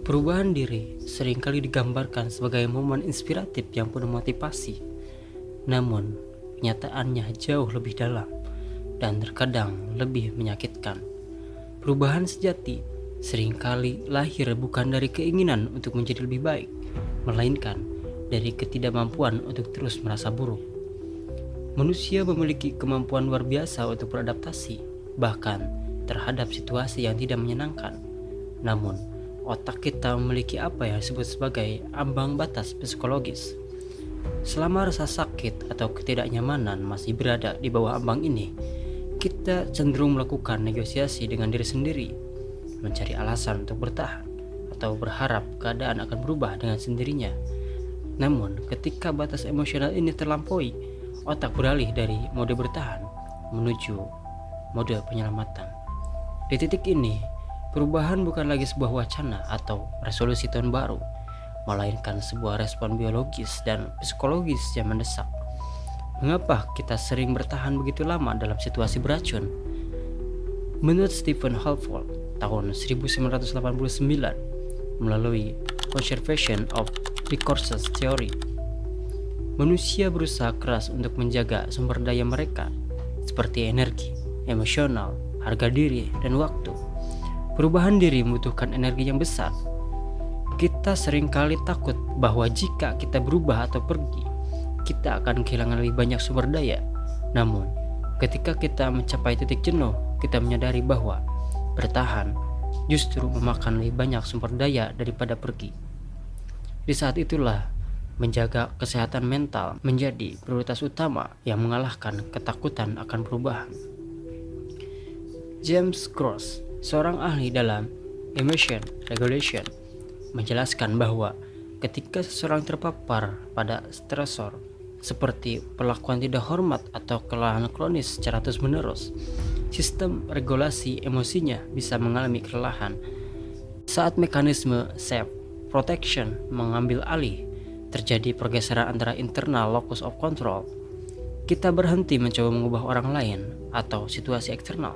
Perubahan diri seringkali digambarkan sebagai momen inspiratif yang penuh motivasi. Namun, kenyataannya jauh lebih dalam dan terkadang lebih menyakitkan. Perubahan sejati seringkali lahir bukan dari keinginan untuk menjadi lebih baik, melainkan dari ketidakmampuan untuk terus merasa buruk. Manusia memiliki kemampuan luar biasa untuk beradaptasi, bahkan terhadap situasi yang tidak menyenangkan. Namun, otak kita memiliki apa yang disebut sebagai ambang batas psikologis. Selama rasa sakit atau ketidaknyamanan masih berada di bawah ambang ini, kita cenderung melakukan negosiasi dengan diri sendiri, mencari alasan untuk bertahan, atau berharap keadaan akan berubah dengan sendirinya. Namun, ketika batas emosional ini terlampaui, otak beralih dari mode bertahan menuju mode penyelamatan. Di titik ini, perubahan bukan lagi sebuah wacana atau resolusi tahun baru, melainkan sebuah respon biologis dan psikologis yang mendesak. Mengapa kita sering bertahan begitu lama dalam situasi beracun? Menurut Stephen Halford tahun 1989 melalui Conservation of Resources Theory, manusia berusaha keras untuk menjaga sumber daya mereka seperti energi, emosional, harga diri, dan waktu. Perubahan diri membutuhkan energi yang besar. Kita seringkali takut bahwa jika kita berubah atau pergi, kita akan kehilangan lebih banyak sumber daya. Namun, ketika kita mencapai titik jenuh, kita menyadari bahwa bertahan justru memakan lebih banyak sumber daya daripada pergi. Di saat itulah, menjaga kesehatan mental menjadi prioritas utama yang mengalahkan ketakutan akan perubahan. James Cross, seorang ahli dalam emotion regulation, menjelaskan bahwa ketika seseorang terpapar pada stresor seperti perlakuan tidak hormat atau kelelahan kronis secara terus-menerus, sistem regulasi emosinya bisa mengalami kelelahan. Saat mekanisme self protection mengambil alih, terjadi pergeseran antara internal locus of control. Kita berhenti mencoba mengubah orang lain atau situasi eksternal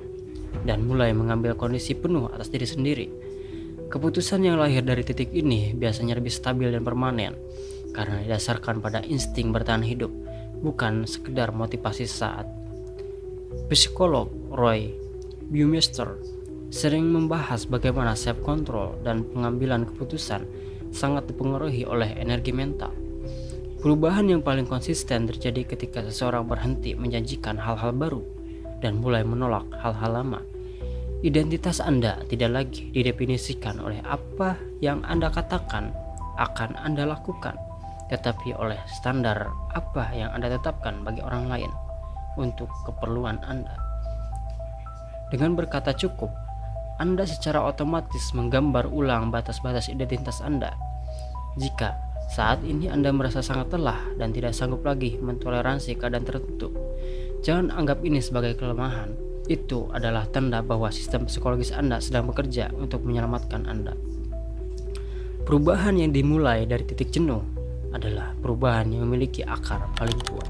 dan mulai mengambil kondisi penuh atas diri sendiri. Keputusan yang lahir dari titik ini biasanya lebih stabil dan permanen karena didasarkan pada insting bertahan hidup, bukan sekedar motivasi saat. Psikolog Roy Baumeister sering membahas bagaimana self-control dan pengambilan keputusan sangat dipengaruhi oleh energi mental. Perubahan yang paling konsisten terjadi ketika seseorang berhenti menjanjikan hal-hal baru dan mulai menolak hal-hal lama. Identitas Anda tidak lagi didefinisikan oleh apa yang Anda katakan akan Anda lakukan, tetapi oleh standar apa yang Anda tetapkan bagi orang lain untuk keperluan Anda. Dengan berkata cukup, Anda secara otomatis menggambar ulang batas-batas identitas Anda. Jika saat ini Anda merasa sangat lelah dan tidak sanggup lagi mentoleransi keadaan tertentu, jangan anggap ini sebagai kelemahan. Itu adalah tanda bahwa sistem psikologis Anda sedang bekerja untuk menyelamatkan Anda. Perubahan yang dimulai dari titik jenuh adalah perubahan yang memiliki akar paling kuat.